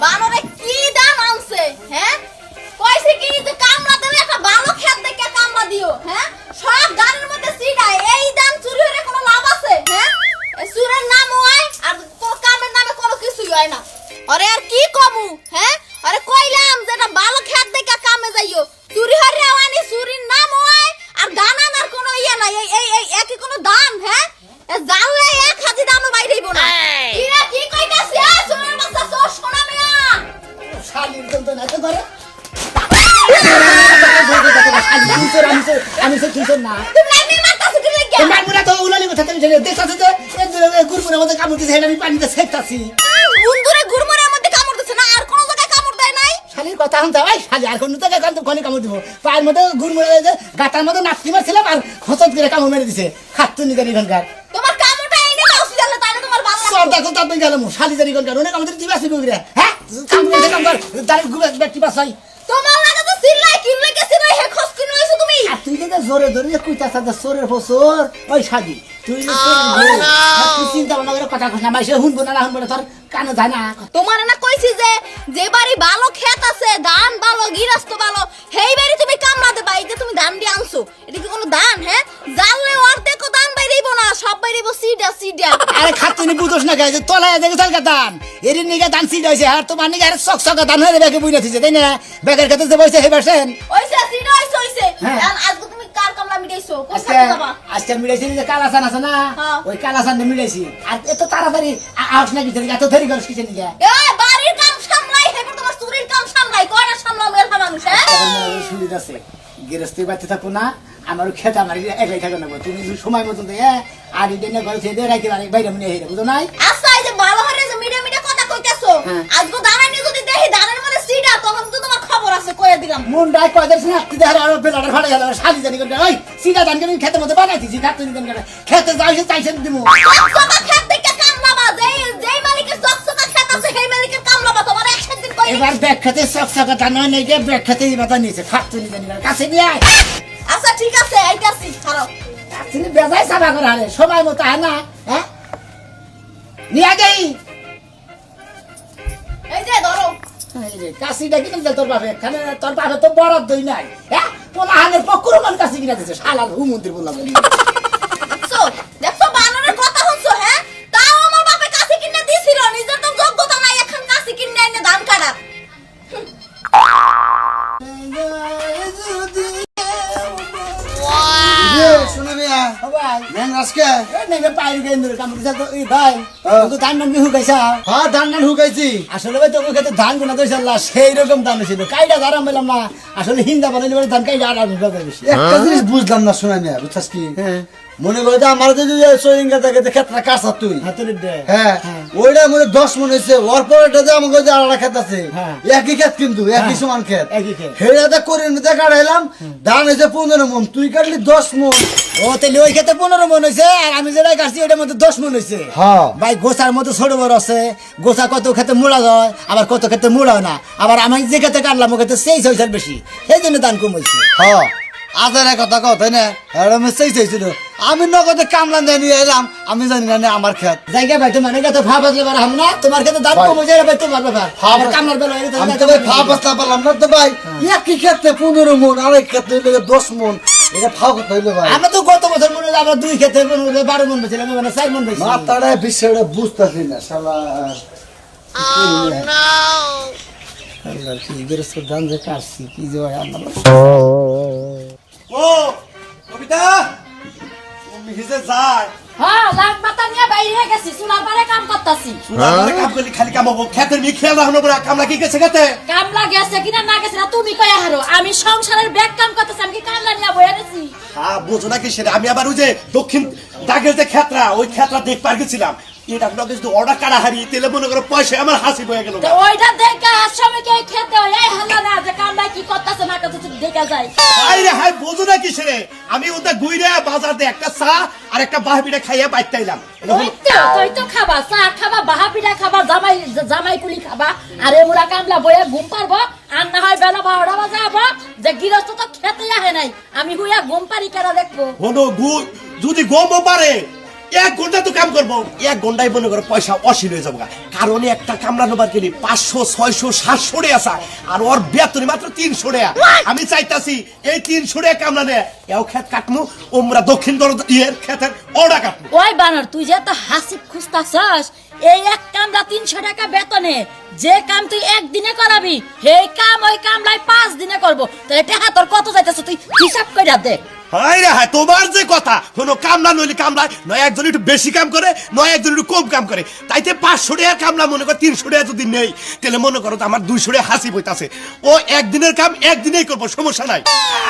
বানরে কি দাম আনছে হ্যাঁ কইছে কি যে কামড়া দিলে একটা ভালো খেত দেখে কামড়া দিও হ্যাঁ সব গানের মধ্যে সিডায় এই দাম চুরি হলে কোনো লাভ আছে হ্যাঁ এই চুরের নাম হয় আর কোন কামের নামে কোনো কিছুই হয় না আরে আর কি কমু হ্যাঁ আরে কইলাম যে একটা ভালো খেত দেখে কামে যাইও চুরি হরে আনি চুরির নাম হয় আর দান আনার কোনো ইয়া নাই এই একই কোনো দাম হ্যাঁ জানলে এক হাজি দামে বাইরেইব না কি কইতাছে চুরের বাচ্চা তো শোনা মিয়া শালির জন্য না তো করে আমি তো না তুমি লাগি মারতাছ কি লাগি তোমার মুরা তো উলালি কথা তুমি দেখতাছ যে গুরগুরের মধ্যে কামড় দিছে আমি পানিতে সেকতাছি বন্ধুরে গুরমুরের মধ্যে কামড় দিছে না আর কোন জায়গায় কামড় দেয় নাই শালির কথা হন যাই শালি আর কোন জায়গায় কোনে কামড় দিব পায়ের মধ্যে গুরমুরে গাটার মধ্যে নাচি মারছিলাম আর হসত করে কামড় মেরে দিছে খাতুনি জানি এখানকার তোমার কামড়টা এনে হসপিটালে তাইলে তোমার ভালো সব দেখো তাতে গেলাম শালি জানি এখানকার অনেক আমাদের দিবা আসবে বিরে হ্যাঁ কামড় কামড় দাঁড়ি গুবে ব্যক্তি পাছাই তোমার লাগে তো সিলাই কিনলে গেছে না হে খস কিনো হইছো তুমি আর তুই যে জোরে জোরে কইতাছ যে সোরের ফসর ওই শালি তুই চিন্তা ভাবনা করে কথা কস না মাইসে শুনবো না শুনবো না তোর কানে যায় না তোমার না কইছি যে বাড়ি ভালো ক্ষেত আছে ধান ভালো গিরাস্ত ভালো হেই বাড়ি তুমি কামড়া দেবা এই যে তুমি ধান দিয়ে আনছো এটা কি কোনো ধান হ্যাঁ জানলে অর্ধেক ধান বাইরেইব না সব বাইরেইব সিডা আরে খাতুনি বুঝোস না গাইছে তলায় দেখে চলকা দান এর নিগে দান সিড হইছে আর তোমার নিগে আর চকচকা দান হয়ে ব্যাগে বুইনা থিছে তাই না ব্যাগের কাছে যে বইছে হেবাসেন ওইছে সিডা হইছে এখন আজকে তুমি কার কামলা মিটাইছো কোথায় যাবা আজকে মিলাইছি যে কালাসান আছে না ওই কালাসান মিলাইছি আর এত তাড়াতাড়ি আউস না কিছু এত দেরি করিস কিছু নিগে এই বাড়ির কাম সামলাই হেবো তোমার চুরির কাম সামলাই কয়টা সামলাও মেরফা মানুষ হ্যাঁ সুবিধা আছে গৃহস্থী বাড়িতে থাকো না আমারও খেতে আমার একলাই থাকো না তুমি সময় মতন দিয়ে আর ইডেনে ঘরে খেয়ে রাখতে পারে বাইরে মনে হেরে বুঝো নাই আচ্ছা এই যে ভালো হরে যে মিডে কথা কইতাছো আজকে দাঁড়ানি যদি দেখি দাঁড়ার মধ্যে সিডা তখন তো তোমার খবর আছে কইয়া দিলাম মন ডাই কয়দের না তুই আর বেলাটা ফাড়া গেল শালি জানি করে ওই সিধা দান করে খেতে মধ্যে বানাইছি খাতুনি দান করে খেতে যাইছে চাইছেন দিমু চকচকা খেত দেখে কামলাবা যেই মালিকের চকচকা খেত আছে সেই মালিকের কামলাবা তোমার একদিন কই এবার ব্যাগ খেতে চকচকা দান হয় নাই ব্যাগ খেতে বাতা নিয়েছে খাতুনি জানি করে কাছে নিয়ে আয় আচ্ছা ঠিক আছে আইতাছি খারাপ কাছে বেজাই সাবা করে আরে সময় মতো হয় না হ্যাঁ নিয়ে যাই এই যে ধরো কাশিটা কিনে তোর বাপে এখানে তোর বাপে তো বরাদ দই নাই হ্যাঁ পোলা হানের পক্রমান কাশি কিনে দিচ্ছে শালার হুমন্ত্রী বললাম দেখছো বানরের কথা শুনছো হ্যাঁ তাও আমার বাপে কাছে কিনে দিছিল নিজের তো যোগ্যতা নাই এখন কাছে কিনে এনে ধান কাটার শুনে মিয়া ভাই ম্যান আজকে নেবে পাইর গেন্দুর কাম দিছা তো এই ভাই তো ধান নাম হুকাইছা হ্যাঁ ধান ধান হুকাইছি আসলে ভাই তোকে খেতে ধান গুনা দইছ আল্লাহ সেই রকম ধান ছিল কাইডা ধারাম পেলাম না আসলে হিন্দা বানাইলে বলে ধান কাইডা আর বেশি একটা জিনিস বুঝলাম না শুনে মিয়া বুঝছস কি মনে করে যে আমার যে সোয়িংটা থাকে ক্ষেত্রে কাঁচা তুই হাতুড়ি দে হ্যাঁ ওইটা মনে 10 মন হয়েছে ওর পরেটা যে আমাকে যে আলাদা ক্ষেত আছে একই ক্ষেত কিন্তু একই সমান ক্ষেত একই ক্ষেত হেড়াতে করে নিতে কাটাইলাম ধান হয়েছে 15 মন তুই কাটলি 10 মন ও তাহলে ওই ক্ষেতে 15 মন হয়েছে আর আমি যেটা কাটছি ওইটার মধ্যে 10 মন হয়েছে হ্যাঁ ভাই গোছার মধ্যে ছোট বড় আছে গোছা কত ক্ষেতে মোড়া যায় আবার কত ক্ষেতে মোড়া হয় না আবার আমি যে ক্ষেতে কাটলাম ও ক্ষেতে সেই ছয়সার বেশি সেই জন্য দান কম হয়েছে হ্যাঁ আদারের কথা কও তাই না এরম সেই চাইছিল আমি নগদে কামলা নিয়ে এলাম আমি জানি না আমার ক্ষেত জায়গা ভাই তোমার এখানে তো ভাব আসলে হাম না তোমার ক্ষেতে দাম কম হয়েছে ভাই তোমার ব্যাপার আমার কামলার বেলা আমি তো ভাই ফাও বস্তা পারলাম না তো ভাই একই ক্ষেত্রে 15 মন আরেক ক্ষেত্রে 10 মন এটা ফাও কথা হইলো ভাই আমরা তো গত বছর মনে হয় আমরা দুই ক্ষেত্রে 12 মন বেছিলাম মানে 4 মন বেছি মাথাটা বিষয়টা বুঝতেছি না শালা আল্লাহ কি গরস দান যে কাটছি কি যে হয় আমার ও কবিতা তুমি হিসে যায় হ্যাঁ লাগ মাথা নিয়ে বাইরে গেছি চুলার পারে কাম করতাছি সুনার কাম করলি খালি কাম হবো খেতের মি খেয়াল রাখনো বড় কামলা কি গেছে খেতে কামলা গেছে কিনা না গেছে না তুমি কই হারো আমি সংসারের ব্যাগ কাম করতেছি আমি কি কামলা নিয়ে বইয়া গেছি হ্যাঁ বোঝো না কি সেটা আমি আবার ওই যে দক্ষিণ দাগের যে খেতরা ওই খেতরা দেখবার গেছিলাম এটা আপনাকে যদি অর্ডার কাটা হারিয়ে তেলে মনে করো পয়সা আমার হাসি বয়ে গেল ওইটা দেখে আর সময় কে খেতে হয় এই হালা না যে কামলা কি করতেছে না করতেছে দেখা যায় আরে হাই বোঝো না কি সেরে আমি ওটা গুইরে বাজার দিয়ে একটা চা আর একটা বাহাবিটা খাইয়া বাইতে আইলাম তুই তো খাবা চা খাবা বাহাপিটা খাবা জামাই কুলি খাবা আর এমুরা কামলা বইয়া ঘুম পারবো আর না হয় বেলা 12টা বাজে আবো যে গৃহস্থ তো খেতে আহে নাই আমি হুইয়া ঘুম পারি কেন দেখবো হলো যদি গম পারে 1 ঘন্টা তো কাম করবো, 1 ঘন্টায় মনে করো পয়সা অশীল হয়ে যাবো, কারণ একটা কামলা নেবার কিনি 500 600 700 টাকা আসা, আর ওর বেতন মাত্র 300 টাকা। আমি চাইতাছি এই 300 টাকা কামলা নেয় এও ক্ষেত কাটমু, ওমরা দক্ষিণ ইয়ের ক্ষেতের ওটা কাটমু। ওই বানর তুই যে তো হাসিব খুঁজতাছস, এই এক কামলা 300 টাকা বেতনে যে কাম তুই একদিনে করাবি, সেই কাম ওই কামলায় 5 দিনে করবো, তাহলে টাকা তোর কত যাইতেছে তুই হিসাব কইরা দে। হাই রে হাই, তোমার যে কথা, কোনো কামলা নইলে কামলায় নয় একজন একটু বেশি কাম করে, নয় একজন একটু কম কাম করে, তাইতে 500 টাকা কামলা মনে করো 300 টাকা যদি নেই, তাহলে মনে করো তো আমার 200 টাকা হাসি বইতাছে। ও একদিনের কাম একদিনেই করবো, সমস্যা নাই।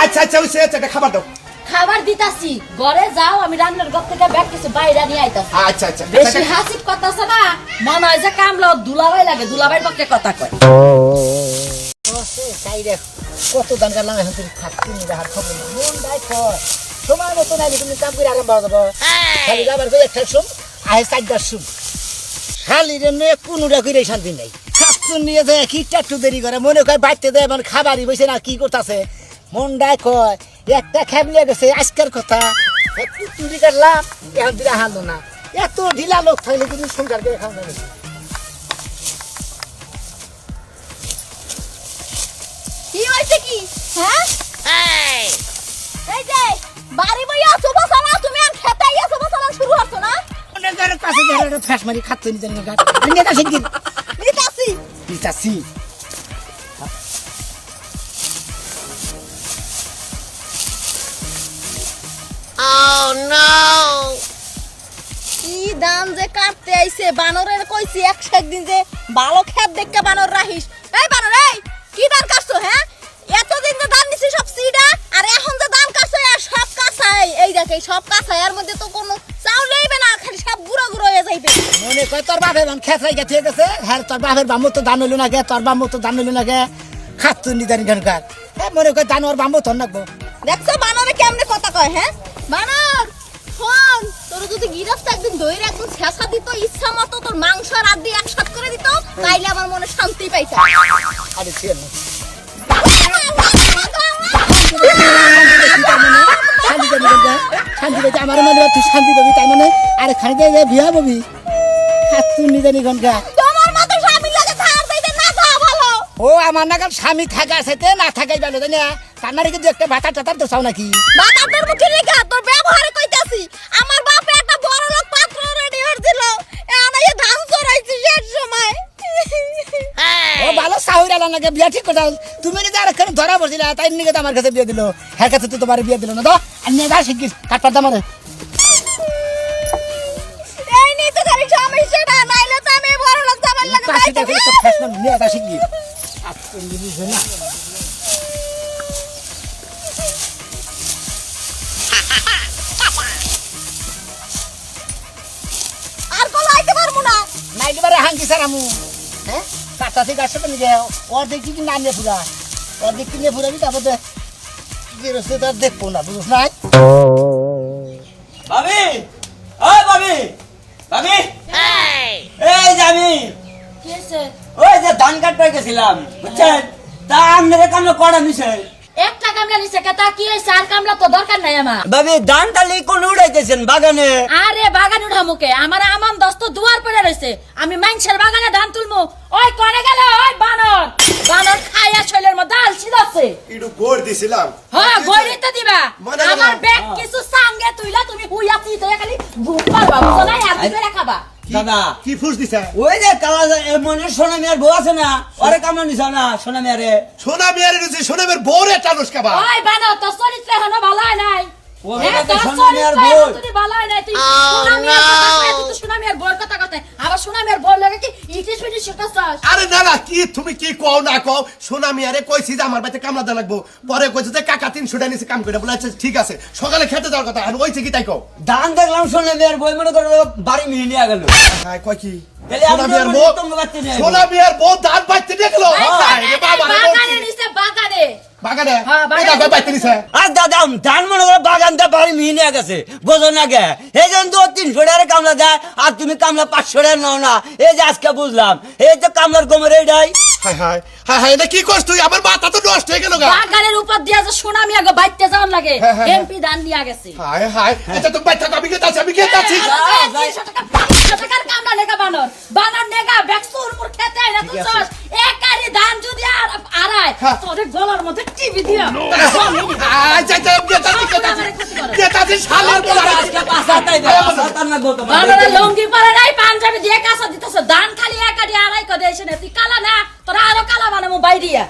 আচ্ছা আচ্ছা, ওই সে একটা খাবার দাও। খাবার দিতাছি, ঘরে যাও, আমি রান্নার ঘর থেকে ব্যাগ কিছু বাইরে নিয়ে আইতাছি। আচ্ছা আচ্ছা, বেশি হাসিব কথাছ না, মনে হয় যে কামলা দুলাভাই লাগে, দুলাভাইর পক্ষে কথা কয়। কত দান কাটলাম এখন তুমি থাকতে নি দেখার খবর নেই। মন দায় কর সময় মতো নাই তুমি কাম করে আরাম পাওয়া যাবো। খালি যাবার করে একটা শুম আহে 4টার শুম শালির নিয়ে কোনোটা করে শান্তি নেই। খাচ্ছুন নিয়ে যায় কি একটু দেরি করে মনে কয় বাড়তে দেয় মানে খাবারই বসে না কি করতেছে। মন দায় কয় একটা খেবলে গেছে আজকের কথা, একটু চুরি কাটলাম এখন দিলে হারলো না। এত ঢিলা লোক থাকলে কিন্তু সংসার করে খাওয়া যাবে। কি হইছে কি হ্যাঁ এই যে বাড়ি বইয়া সুবহ সালা তুমি আর খেতে আইয়া সুবহ সালা শুরু হচ্ছ না অনেক কাছে ধরে ফ্যাস মারি খাচ্ছে নিজের গাছ নিয়ে আসেন কি নিতাছি পিতাসি কি দাম যে কাটতে আইছে বানরের কইছি 101 দিন যে ভালো খেত দেখকে বানর রাখিস। এই বানর এই কি দান কাটছো হ্যাঁ? এতদিন যে দান নিছি সব সিডা, আর এখন যে দান কাটছো আর সব কাঁচাই। এই দেখ এই সব কাঁচাই, এর মধ্যে তো কোনো চাউল লইবে না, খালি সব গুঁড়ো গুঁড়ো হয়ে যাইবে। মনে কয় তোর বাপের মান খেতরাই গেছে গেছে হ্যাঁ তোর বাপের বামু তো দান হইল না গে, তোর বামু তো দান হইল না গে, খাচ্ছুন নিদান গানকার হ্যাঁ মনে কয় দান ওর বামু তোর নাকবো। দেখছো বানরে কেমনে কথা কয় হ্যাঁ? বানর শোন, তোর যদি গিরফ একদিন ধরে একদম ছেঁচা দিত, ইচ্ছা মতো তোর মাংস আর আদি একসাথ করে দিত, তাইলে আমার মনে শান্তি পাইতা। আরে ছিল না শান্তি পাইতে আমার মানে তুই শান্তি পাবি তাই মানে আরে খানিতে বিয়া পাবি খাচ্ছুন নিদানি গানকার। তোমার মতো স্বামী লাগে থার দিতে না খাওয়া ভালো। ও আমার নাগাল স্বামী থাকা সাথে না থাকাই ভালো তাই না? তার মানে কিন্তু একটা ভাতা টাতার তো চাও নাকি? বাতার মুখে রেখা তোর ব্যবহারে কইতাছি। আমার বাপে একটা বড় লোক পাত্র রেডি হয়ে দিল, এখন এই ধান চড়াইছি শেষ সময়। ও ভালো সাহুর আলা নাকি বিয়া ঠিক কথা। তুমি যদি আর এখানে ধরা পড়ছিল তাই নিকে তো আমার কাছে বিয়ে দিল, হ্যাঁ কাছে তো তোমার বিয়ে দিল না তো আর নিয়ে যা শিখিস কাটপার দাম আরে এই নিয়ে তো খালি সমস্যাটা, নাইলে তো আমি বড় লোক যাবার লাগে পাশে যাইতাম। দেখে তো ফ্যাশন নিয়ে যা শিখবি আজকে জিনিস না আর কোনো আইতে পারবো না। নাইলে বারে হাঙ্কি সারামু হ্যাঁ কাটাতে গাছ তো নিয়ে ওর দেখি কি নাম নিয়ে পুরা ওর দেখি নিয়ে পুরাবি তারপর গেরস্তে তার দেখবো না বুঝছ না। ভাবি, ও ভাবি, ভাবি, এই যে আমি কি হইছে? ওই যে ধান কাটতে গেছিলাম বুঝছেন, তা আপনারা কামলা করা নিছে। একটা কামলা নিছে কে, তা কি হইছে? আর কামলা তো দরকার নাই আমার। ভাবি ধান তালি কোন উড়াইতেছেন বাগানে? আরে বাগান উঠামুকে আমার আমান দস্ত দুয়ার পড়ে রইছে, আমি মাইনছের বাগানে ধান তুলমু। ওই করে গেল ওই বানর, বানর খাইয়া শৈলের মধ্যে আলসি যাচ্ছে। একটু গোড় দিছিলাম। হ্যাঁ গড়িতে দিবা, মনে আমার করো। ব্যাগ কিছু সাঙ্গে তুইলা তুমি হুইয়া চিতে খালি ভুল পারবা, বুঝো না? আর দিবে রাখাবা। দাদা কি ফুস দিছে? ওই যে কালা মনে সোনা মিয়ার বউ আছে না, ওরে কামলা নিছ না সোনা মিয়ারে? সোনা বিয়ারে নিছে, সোনা বিয়ার বউরে টানুস কাবা। ওই বানর তোর চরিত্র এখনো ভালো হয় নাই। ও হ্যাঁ, বাবা, তোর সোনা মিয়ার চরিত্র বউ। এখনো যদি ভালো হয় নাই, তুই সুনামিয়ার কথা কয়, তুই তো সুনামিয়ার বউর কথা কয়। আবার সুনামিয়ার বউর লাগে কি ইটিস পিটিস শিখাচ্ছস? আরে না না, কি তুমি কি কও না কও, সোনা মিয়ারে কইছি যে আমার বাড়িতে কামলা দেওয়া লাগবো, পরে কইছে যে কাকা 300 টাকা নিছে কাম করে, বলে আচ্ছা ঠিক আছে সকালে খেতে যাওয়ার কথা, আর ওইছে কি তাই কও? ধান দেখলাম সোনা মিয়ার বউ মনে করো বাড়ি মিলিয়ে নিয়ে গেল। হ্যাঁ কয় কি? তাহলে সোনা আপনি মিয়ার আমার বউ, তোমাকে বাচ্চা নিয়ে সোনা মিয়ার বউ দাঁত বাইতে দেখলো। আরে বাবা রে বাগানে বলছি। নিছে বাগানে। বাগানে হ্যাঁ, বাগানে। এটা কয় বাইতে নিছে? আর দাদা ধান মনে করো বাগানটা বাড়ি মিহি নিয়ে গেছে, বোঝো না গে? এই জন্য তো 300 টাকা কামলা দেয়, আর তুমি কামলা 500 টাকা নাও না। এই যে আজকে বুঝলাম, এই তো কামলার গোমর এইটাই। হায় হায় হায় হায়, এটা কি করছ তুই? আমার মাথা তো নষ্ট হয়ে গেল গা। বাগানের উপর দিয়া যে সুনামি আগে বাইতে যাওয়ার লাগে হ্যাঁ, হ্যাঁ, এমপি দান দিয়া গেছে হায় হায়, আচ্ছা তুমি বাইরে থাকো, আমি গিয়ে যাচ্ছি, আমি গিয়ে যাচ্ছি। 300 টাকা 500 টাকার কামলা নেগা বানর বানর নেগা ব্যাকসুর উপর খেতে আইনা তো চাস একারি ধান যদি আড়াই হ্যাঁ। তোরে গলার মধ্যে টিভি দিয়া আচ্ছা আচ্ছা, আমি গিয়ে যাচ্ছি, গিয়ে যাচ্ছি, গিয়ে যাচ্ছি, শালার বলা। আজকে পাঁচাটাই দে, পাঁচাটার না বলতো না। বানরে লঙ্গি পরে নাই পাঞ্জাবি দিয়ে কাঁচা দিতেছ ধান খালি একারি আড়াই কদে এসে তুই কালা না তোরা আরো কালা বানাবো বাইরিয়া